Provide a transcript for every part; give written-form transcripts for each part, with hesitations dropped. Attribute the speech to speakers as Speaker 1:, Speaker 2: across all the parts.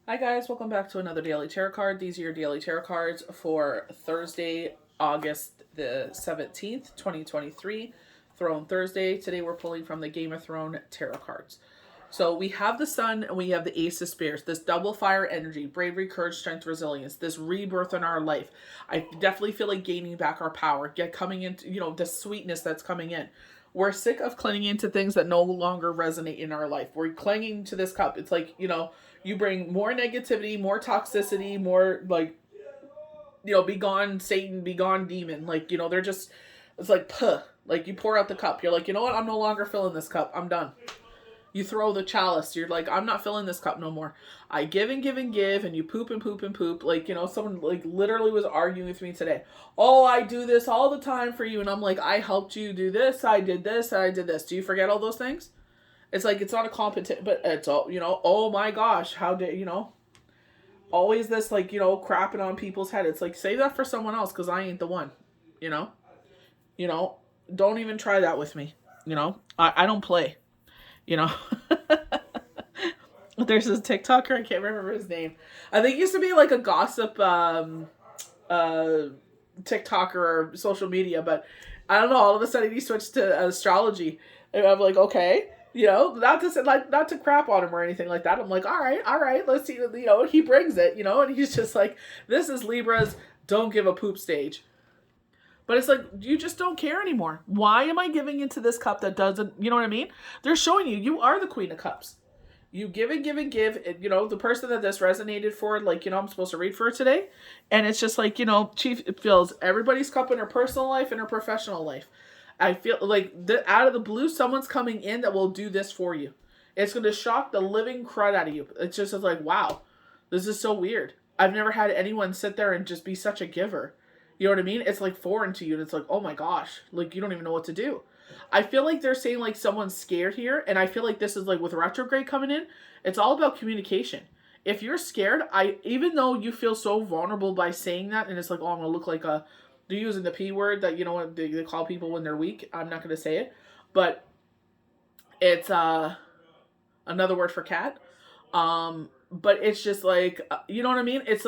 Speaker 1: Hi guys, welcome back to another daily tarot card. These are your daily tarot cards for Thursday, August the 17th, 2023, Throne Thursday. Today we're pulling from the Game of Thrones tarot cards. So we have the Sun and we have the Ace of Spears. This double fire energy, bravery, courage, strength, resilience, this rebirth in our life. I definitely feel like gaining back our power, coming into, the sweetness that's coming in. We're sick of clinging into things that no longer resonate in our life. We're clinging to this cup. It's like, you bring more negativity, more toxicity, more be gone Satan, be gone demon. They're just, it's like, puh. Like, you pour out the cup. You're like, you know what? I'm no longer filling this cup. I'm done. You throw the chalice. You're like, I'm not filling this cup no more. I give and give and give, and you poop and poop and poop. Someone literally was arguing with me today. Oh, I do this all the time for you. And I'm like, I helped you do this. I did this. I did this. Do you forget all those things? It's like, it's not a competition, but it's all, oh my gosh, how did, always this, crapping on people's head. It's like, save that for someone else, because I ain't the one, you know? Don't even try that with me, I don't play. There's this TikToker, I can't remember his name. I think he used to be like a gossip TikToker or social media, but I don't know, all of a sudden he switched to astrology. And I'm like, okay, not to crap on him or anything like that. I'm like, all right, let's see, he brings it, and he's just like, this is Libra's don't give a poop stage. But it's like, you just don't care anymore. Why am I giving into this cup that doesn't, you know what I mean? They're showing you are the Queen of Cups. You give and give and give. The person that this resonated for, I'm supposed to read for today. And it's just like, Chief fills everybody's cup in her personal life and her professional life. I feel like out of the blue, someone's coming in that will do this for you. It's going to shock the living crud out of you. It's just like, wow, this is so weird. I've never had anyone sit there and just be such a giver. You know what I mean? It's like foreign to you. And it's like, oh my gosh, you don't even know what to do. I feel like they're saying someone's scared here. And I feel like this is with retrograde coming in, it's all about communication. If you're scared, even though you feel so vulnerable by saying that, and it's like, oh, I'm going to look like they're using the P word that, they call people when they're weak. I'm not going to say it. But it's another word for cat. But it's just you know what I mean? It's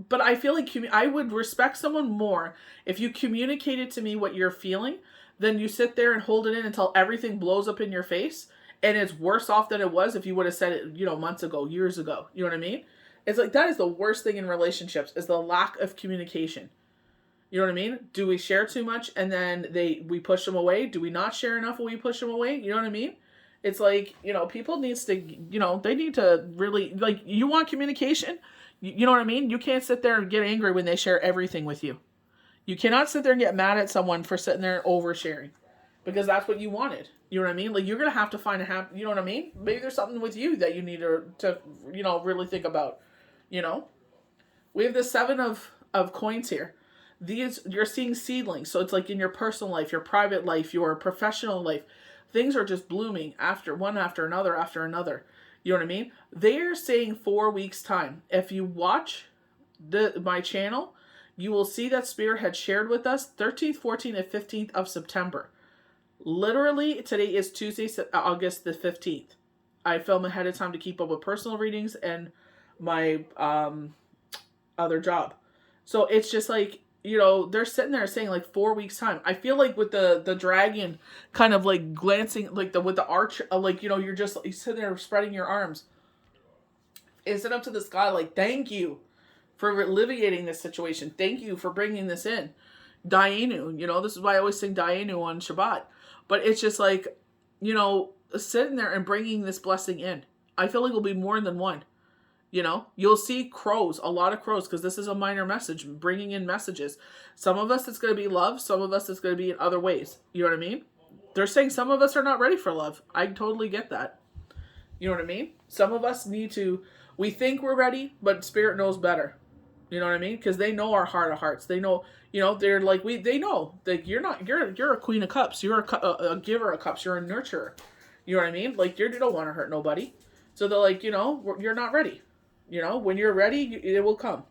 Speaker 1: but I feel like I would respect someone more if you communicated to me what you're feeling than you sit there and hold it in until everything blows up in your face and it's worse off than it was if you would have said it, months ago, years ago. You know what I mean? It's like, that is the worst thing in relationships, is the lack of communication. You know what I mean? Do we share too much and then we push them away? Do we not share enough when we push them away? You know what I mean? It's like, people needs to, they need to really, you want communication? You know what I mean? You can't sit there and get angry when they share everything with you. You cannot sit there and get mad at someone for sitting there and oversharing, because that's what you wanted. You know what I mean? You're going to have to find you know what I mean? Maybe there's something with you that you need to really think about, We have the 7 of coins here. These, you're seeing seedlings. So it's in your personal life, your private life, your professional life. Things are just blooming one after another. You know what I mean? They're saying 4 weeks time. If you watch my channel, you will see that Spirit had shared with us 13th, 14th, and 15th of September. Literally, today is Tuesday, August the 15th. I film ahead of time to keep up with personal readings and my other job. So it's just they're sitting there saying 4 weeks time. I feel like with the dragon kind of glancing with the arch, you're just sitting there spreading your arms. Is it up to the sky? Thank you for alleviating this situation. Thank you for bringing this in. Dayenu, this is why I always sing Dayenu on Shabbat. But it's just sitting there and bringing this blessing in. I feel like it'll be more than one. You'll see crows, a lot of crows, because this is a minor message, bringing in messages. Some of us, it's going to be love. Some of us, it's going to be in other ways. You know what I mean? They're saying some of us are not ready for love. I totally get that. You know what I mean? Some of us we think we're ready, but Spirit knows better. You know what I mean? Because they know our heart of hearts. They know, they're they know that you're a Queen of Cups. You're a giver of cups. You're a nurturer. You know what I mean? You don't want to hurt nobody. So they're you're not ready. When you're ready, it will come.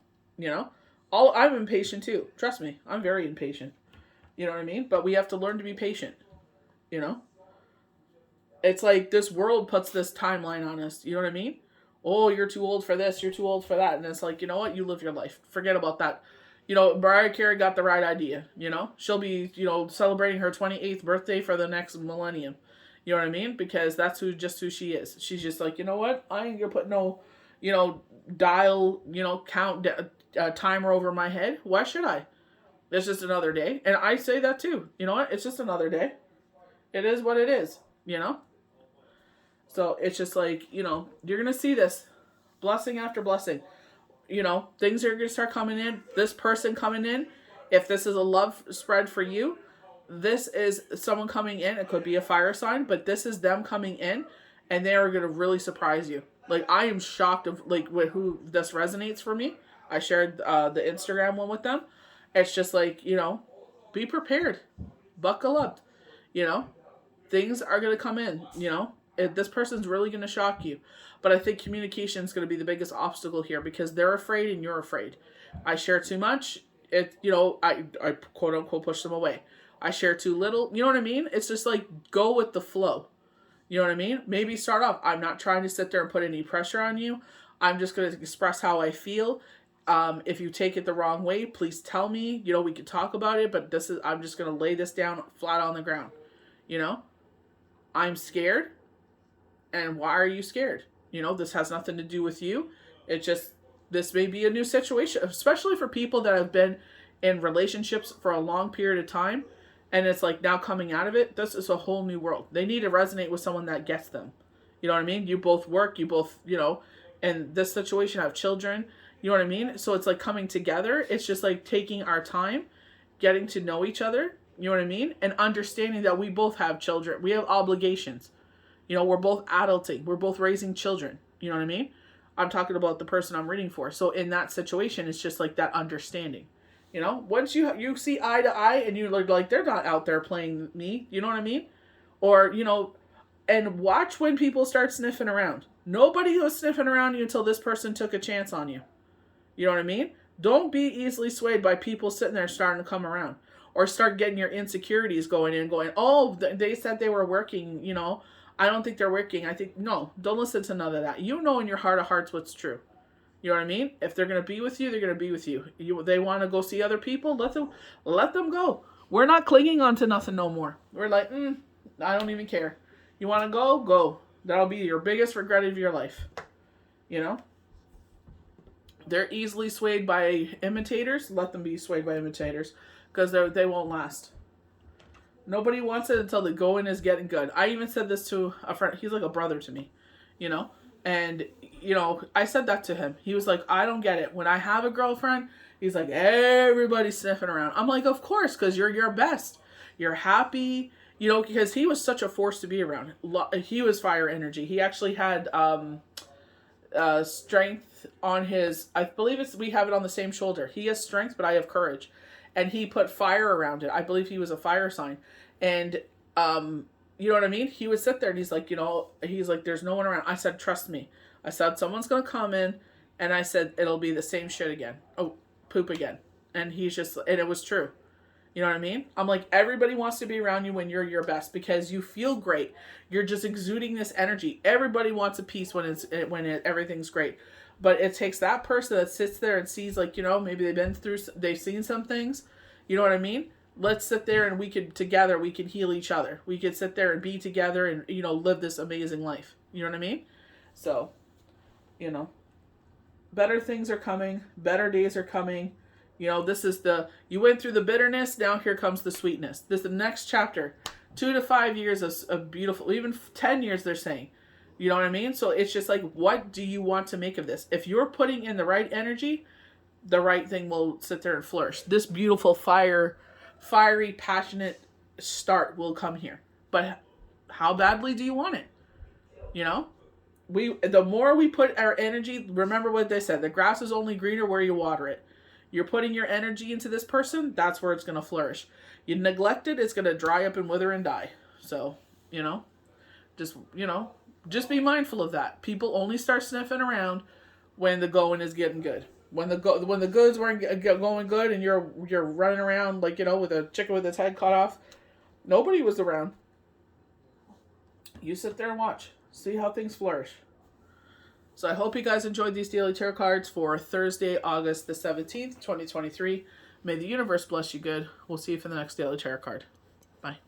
Speaker 1: I'm impatient too. Trust me, I'm very impatient. You know what I mean? But we have to learn to be patient. It's this world puts this timeline on us. You know what I mean? Oh, you're too old for this, you're too old for that. And it's like, you know what? You live your life. Forget about that. You know, Mariah Carey got the right idea, you know? She'll be, you know, celebrating her 28th birthday for the next millennium. You know what I mean? Because that's who she is. She's just like, you know what? I ain't gonna put no, you know, dial, you know, count timer over my head. Why should I? It's just another day. And I say that too. You know what? It's just another day. It is what it is, you know? So it's just like, you know, you're going to see this blessing after blessing. You know, things are going to start coming in. This person coming in, if this is a love spread for you, this is someone coming in. It could be a fire sign, but this is them coming in, and they are going to really surprise you. Like, I am shocked of, like, with who this resonates for me. I shared the Instagram one with them. It's just like, you know, be prepared. Buckle up. You know, things are going to come in, you know. This person's really going to shock you. But I think communication is going to be the biggest obstacle here because they're afraid and you're afraid. I share too much. You know, I quote unquote push them away. I share too little. You know what I mean? It's just like go with the flow. You know what I mean? Maybe start off. I'm not trying to sit there and put any pressure on you. I'm just going to express how I feel. If you take it the wrong way, please tell me. You know, we could talk about it, but I'm just going to lay this down flat on the ground. You know, I'm scared. And why are you scared? You know, this has nothing to do with you. This may be a new situation, especially for people that have been in relationships for a long period of time. And it's like now coming out of it, this is a whole new world. They need to resonate with someone that gets them. You know what I mean? You both work, you both, you know, in this situation have children. You know what I mean? So it's like coming together. It's just like taking our time, getting to know each other. You know what I mean? And understanding that we both have children. We have obligations. You know, we're both adulting. We're both raising children. You know what I mean? I'm talking about the person I'm reading for. So in that situation, it's just like that understanding. You know, once you see eye to eye and you look like they're not out there playing me. You know what I mean? Or, you know, and watch when people start sniffing around. Nobody was sniffing around you until this person took a chance on you. You know what I mean? Don't be easily swayed by people sitting there starting to come around. Or start getting your insecurities going in, going, oh, they said they were working, you know. I don't think they're working. I think, no, don't listen to none of that. You know in your heart of hearts what's true. You know what I mean? If they're going to be with you, they're going to be with you. They want to go see other people, let them go. We're not clinging on to nothing no more. We're like, I don't even care. You want to go? Go. That'll be your biggest regret of your life. You know? They're easily swayed by imitators. Let them be swayed by imitators because they won't last. Nobody wants it until the going is getting good. I even said this to a friend. He's like a brother to me, you know? And, you know, I said that to him. He was like, I don't get it. When I have a girlfriend, he's like, everybody's sniffing around. I'm like, of course, because you're your best. You're happy, you know, because he was such a force to be around. He was fire energy. He actually had strength on his, I believe we have it on the same shoulder. He has strength, but I have courage. And he put fire around it. I believe he was a fire sign. And, you know what I mean? He would sit there and he's like, you know, he's like, there's no one around. I said, trust me. I said, someone's going to come in. And I said, it'll be the same shit again. Oh, poop again. And he's just, and it was true. You know what I mean? I'm like, everybody wants to be around you when you're your best because you feel great. You're just exuding this energy. Everybody wants a piece when everything's great. But it takes that person that sits there and sees, like, you know, maybe they've seen some things. You know what I mean? Let's sit there and we can heal each other. We could sit there and be together and, you know, live this amazing life. You know what I mean? So, you know, better things are coming. Better days are coming. You know, you went through the bitterness. Now here comes the sweetness. This is the next chapter. 2 to 5 years of beautiful, even 10 years they're saying. You know what I mean? So it's just like, what do you want to make of this? If you're putting in the right energy, the right thing will sit there and flourish. This beautiful fiery, passionate start will come here. But how badly do you want it? You know? The more we put our energy, remember what they said, the grass is only greener where you water it. You're putting your energy into this person, that's where it's going to flourish. You neglect it, it's going to dry up and wither and die. So, you know, just be mindful of that. People only start sniffing around when the going is getting good. When the goods weren't going good and you're running around like, you know, with a chicken with its head cut off, nobody was around. You sit there and watch. See how things flourish. So I hope you guys enjoyed these daily tarot cards for Thursday, August the 17th, 2023. May the universe bless you good. We'll see you for the next daily tarot card. Bye.